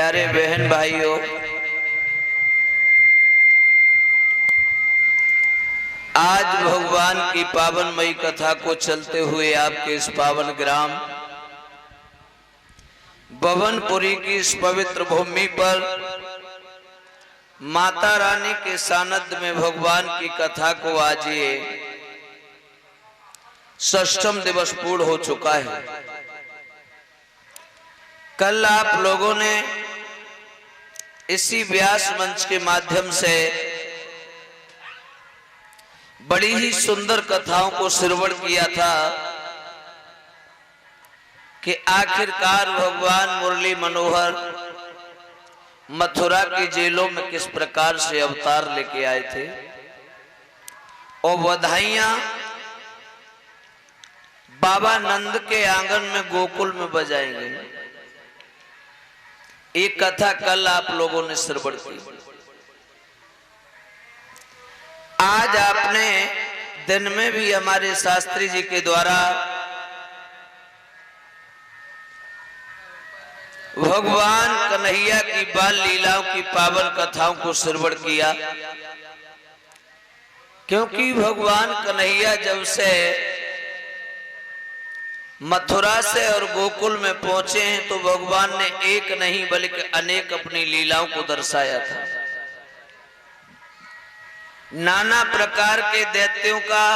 प्यारे बहन भाइयों, आज भगवान की पावनमयी कथा को चलते हुए आपके इस पावन ग्राम भवनपुरी की इस पवित्र भूमि पर माता रानी के सानिध्य में भगवान की कथा को आज ये षष्ठम दिवस पूर्ण हो चुका है। कल आप लोगों ने इसी व्यास मंच के माध्यम से बड़ी ही सुंदर कथाओं को श्रवण किया था कि आखिरकार भगवान मुरली मनोहर मथुरा की जेलों में किस प्रकार से अवतार लेके आए थे और बधाइयां बाबा नंद के आंगन में गोकुल में बजाएंगे। एक कथा कल आप लोगों ने श्रवण की। आज आपने दिन में भी हमारे शास्त्री जी के द्वारा भगवान कन्हैया की बाल लीलाओं की पावन कथाओं को श्रवण किया, क्योंकि भगवान कन्हैया जब से मथुरा से और गोकुल में पहुंचे हैं तो भगवान ने एक नहीं बल्कि अनेक अपनी लीलाओं को दर्शाया था। नाना प्रकार के दैत्यों का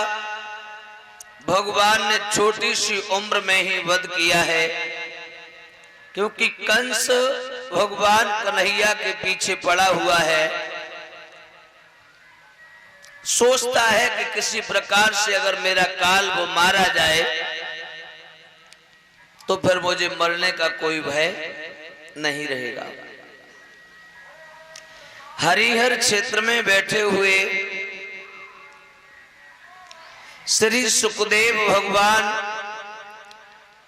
भगवान ने छोटी सी उम्र में ही वध किया है, क्योंकि कंस भगवान कन्हैया के पीछे पड़ा हुआ है। सोचता है कि किसी प्रकार से अगर मेरा काल वो मारा जाए तो फिर मुझे मरने का कोई भय नहीं रहेगा। हरिहर क्षेत्र में बैठे हुए श्री सुखदेव भगवान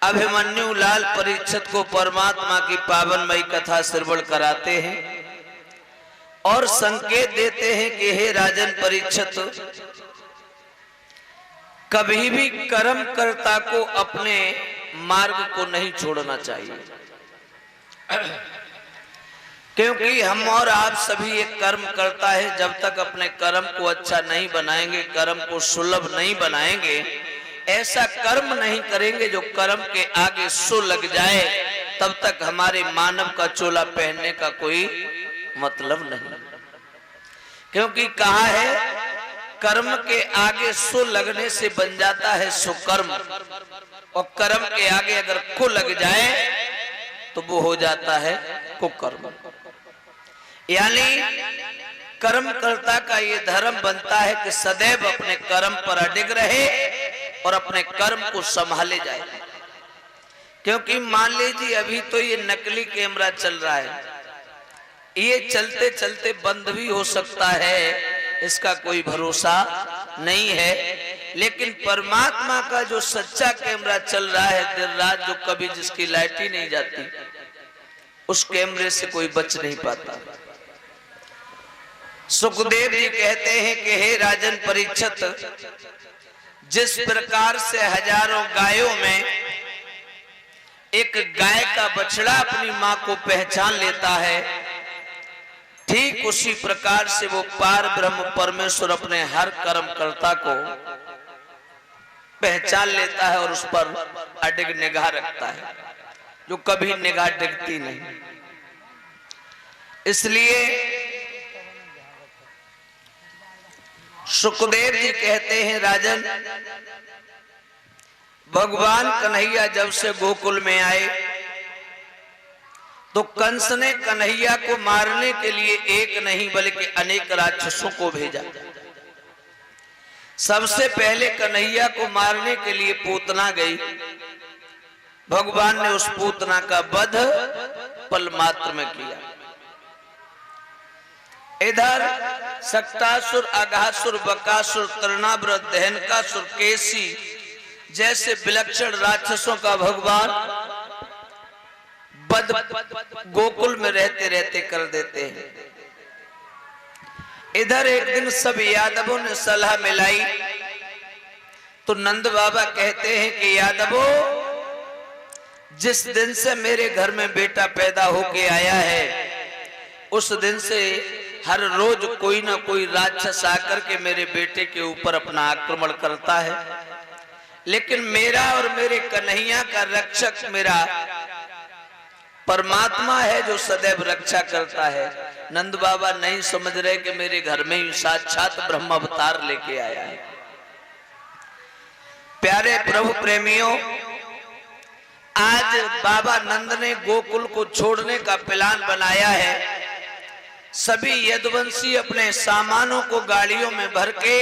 अभिमन्यु लाल परीक्षित को परमात्मा की पावनमयी कथा श्रवण कराते हैं और संकेत देते हैं कि हे राजन परीक्षित, कभी भी कर्मकर्ता को अपने मार्ग को नहीं छोड़ना चाहिए, क्योंकि हम और आप सभी एक कर्म करता है। जब तक अपने कर्म को अच्छा नहीं बनाएंगे, कर्म को सुलभ नहीं बनाएंगे, ऐसा कर्म नहीं करेंगे जो कर्म के आगे सु लग जाए, तब तक हमारे मानव का चोला पहनने का कोई मतलब नहीं। क्योंकि कहा है कर्म के आगे सु लगने से बन जाता है सुकर्म, और कर्म के आगे अगर कु लग जाए तो वो हो जाता है कुकर्म। यानी कर्मकर्ता का ये धर्म बनता है कि सदैव अपने कर्म पर अडिग रहे और अपने कर्म को संभाले जाए। क्योंकि मान लीजिए अभी तो ये नकली कैमरा चल रहा है, ये चलते चलते बंद भी हो सकता है, इसका कोई भरोसा नहीं है। लेकिन परमात्मा का जो सच्चा कैमरा चल रहा है दिन रात, जो कभी जिसकी लाइट ही नहीं जाती, उस कैमरे से कोई बच नहीं पाता। सुखदेव जी कहते हैं कि हे राजन परीक्षित, जिस प्रकार से हजारों गायों में एक गाय का बछड़ा अपनी मां को पहचान लेता है, ठीक उसी प्रकार से वो पार ब्रह्म परमेश्वर अपने हर कर्मकर्ता को पहचान लेता है और उस पर अडिग निगाह रखता है, जो कभी निगाह डिगती नहीं। इसलिए सुखदेव जी कहते हैं, राजन भगवान कन्हैया जब से गोकुल में आए तो कंस ने कन्हैया को मारने के लिए एक नहीं बल्कि अनेक राक्षसों को भेजा। सबसे पहले कन्हैया को मारने के लिए पूतना गई। भगवान ने उस पूतना का वध पल मात्र में किया। इधर सक्तासुर, अघासुर, बकासुर, तृणाव्र, दहनकासुर, केसी जैसे विलक्षण राक्षसों का भगवान वध गोकुल में रहते रहते कर देते हैं। इधर एक दिन सब यादवों ने सलाह मिलाई तो नंद बाबा कहते हैं कि यादवों, जिस दिन से मेरे घर में बेटा पैदा होके आया है उस दिन से हर रोज कोई ना कोई राक्षस आकर के मेरे बेटे के ऊपर अपना आक्रमण करता है, लेकिन मेरा और मेरे कन्हैया का रक्षक मेरा परमात्मा है जो सदैव रक्षा करता है। नंद बाबा नहीं समझ रहे कि मेरे घर में ही साक्षात ब्रह्म अवतार लेके आया है। प्यारे प्रभु प्रेमियों, आज बाबा नंद ने गोकुल को छोड़ने का प्लान बनाया है। सभी यदुवंशी अपने सामानों को गाड़ियों में भर के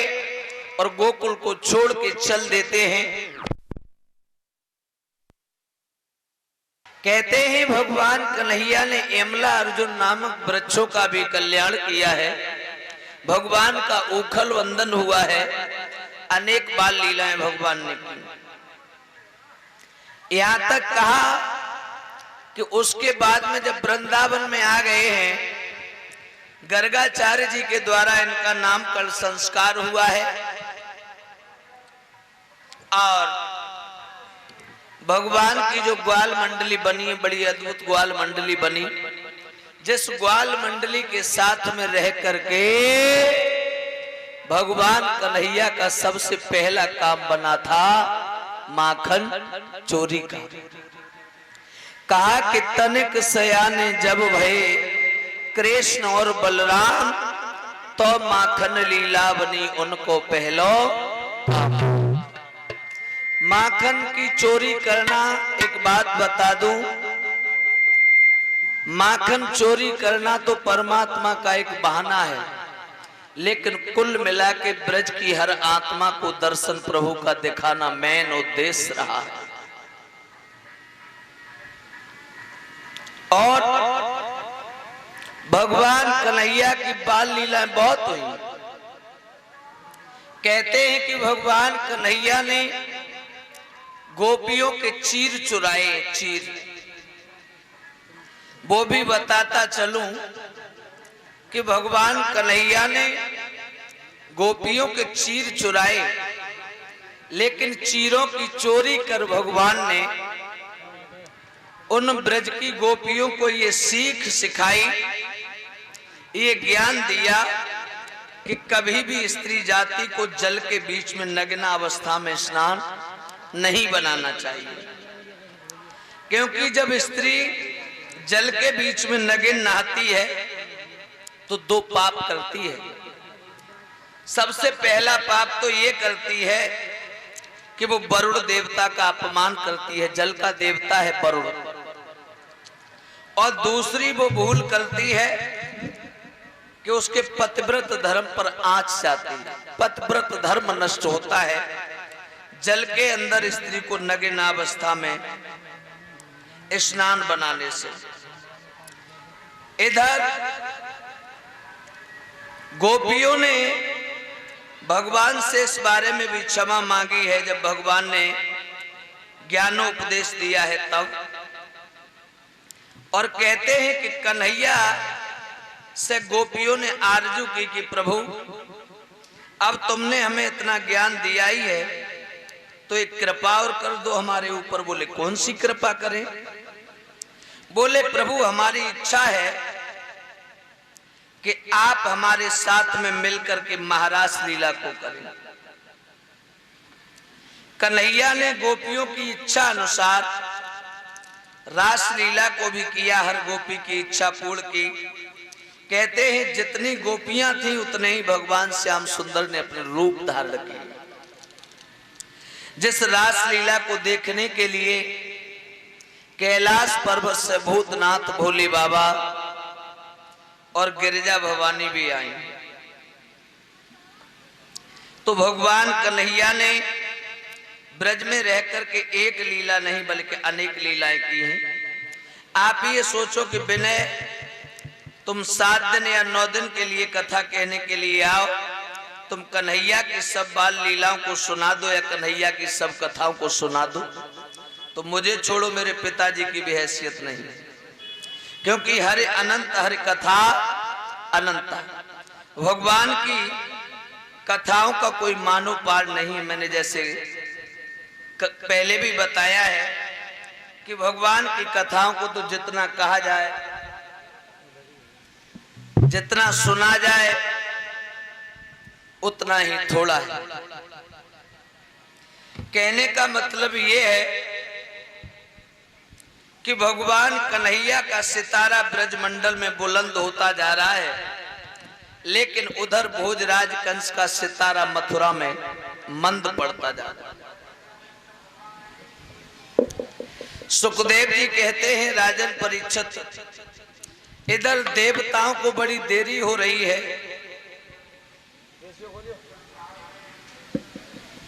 और गोकुल को छोड़ के चल देते हैं। कहते हैं भगवान कन्हैया ने यमला अर्जुन नामक वृक्षों का भी कल्याण किया है। भगवान का उखल वंदन हुआ है, अनेक बाल लीलाएं भगवान ने की। यहां तक कहा कि उसके बाद में जब वृंदावन में आ गए हैं, गर्गाचार्य जी के द्वारा इनका नामकरण संस्कार हुआ है और भगवान की जो ग्वाल मंडली बनी है, बड़ी अद्भुत ग्वाल मंडली बनी, जिस ग्वाल मंडली के साथ में रह करके भगवान कन्हैया का सबसे पहला काम बना था माखन चोरी का। कहा कि तनिक सयाने जब भये कृष्ण और बलराम, तो माखन लीला बनी उनको पहलो। माखन की चोरी करना, एक बात बता दूं, माखन चोरी करना तो परमात्मा का एक बहाना है, लेकिन कुल मिला के ब्रज की हर आत्मा को दर्शन प्रभु का दिखाना मेन उद्देश्य रहा है। और भगवान कन्हैया की बाल लीलाएं बहुत हुई। कहते हैं कि भगवान कन्हैया ने गोपियों के चीर चुराए। चीर वो भी बताता चलूं कि भगवान कन्हैया ने गोपियों के चीर चुराए, लेकिन चीरों की चोरी कर भगवान ने उन ब्रज की गोपियों को ये सीख सिखाई, ये ज्ञान दिया कि कभी भी स्त्री जाति को जल के बीच में नग्न अवस्था में स्नान नहीं बनाना चाहिए, क्योंकि जब स्त्री जल के बीच में नग्न नहाती है तो दो पाप करती है। सबसे पहला पाप तो ये करती है कि वो वरुण देवता का अपमान करती है, जल का देवता है वरुण। और दूसरी वो भूल करती है कि उसके पतिव्रत धर्म पर आंच जाती है। पतिव्रत धर्म नष्ट होता है जल के अंदर स्त्री को नग्न अवस्था में स्नान बनाने से। इधर गोपियों ने भगवान से इस बारे में भी क्षमा मांगी है, जब भगवान ने ज्ञानोपदेश दिया है तब। और कहते हैं कि कन्हैया से गोपियों ने आरजू की कि प्रभु अब तुमने हमें इतना ज्ञान दिया ही है तो एक कृपा और कर दो हमारे ऊपर। बोले कौन सी कृपा करें? बोले प्रभु हमारी इच्छा है कि आप हमारे साथ में मिलकर के महारास लीला को करें। कन्हैया ने गोपियों की इच्छा अनुसार रास लीला को भी किया, हर गोपी की इच्छा पूर्ण की। कहते हैं जितनी गोपियां थी उतने ही भगवान श्याम सुंदर ने अपने रूप धारण किए। जिस रास लीला को देखने के लिए कैलाश पर्वत से भूतनाथ भोले बाबा और गिरिजा भवानी भी आई, तो भगवान कन्हैया ने ब्रज में रह करके एक लीला नहीं बल्कि अनेक लीलाएं की हैं। आप ये सोचो कि विनय तुम 7 दिन या 9 दिन के लिए कथा कहने के लिए आओ, तुम कन्हैया की सब बाल लीलाओं को सुना दो या कन्हैया की सब कथाओं को सुना दो, तो मुझे छोड़ो मेरे पिताजी की भी हैसियत नहीं, क्योंकि हर अनंत हर कथा अनंत। भगवान की कथाओं का कोई मानो पार नहीं है। मैंने जैसे पहले भी बताया है कि भगवान की कथाओं को तो जितना कहा जाए, जितना सुना जाए, उतना ही थोड़ा है। कहने का मतलब ये है कि भगवान कन्हैया का सितारा ब्रजमंडल में बुलंद होता जा रहा है, लेकिन उधर भोजराज कंस का सितारा मथुरा में मंद पड़ता जा रहा है। सुखदेव जी कहते हैं, राजन परीक्षित, इधर देवताओं को बड़ी देरी हो रही है,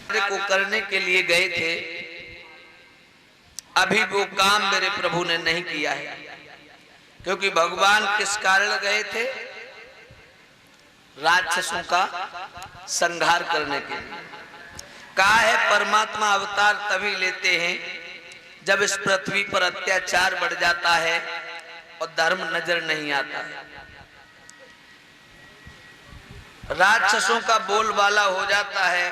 को करने के लिए गए थे, अभी वो काम मेरे प्रभु ने नहीं किया है। क्योंकि भगवान किस कारण गए थे? राक्षसों का संहार करने के लिए। कहा है परमात्मा अवतार तभी लेते हैं जब इस पृथ्वी पर अत्याचार बढ़ जाता है और धर्म नजर नहीं आता है। राक्षसों का बोलबाला हो जाता है।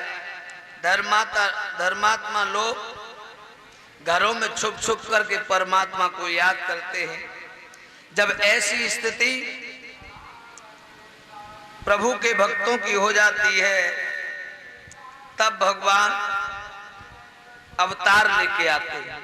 धर्मात्मा लोग घरों में छुप छुप करके परमात्मा को याद करते हैं। जब ऐसी स्थिति प्रभु के भक्तों की हो जाती है, तब भगवान अवतार लेके आते हैं।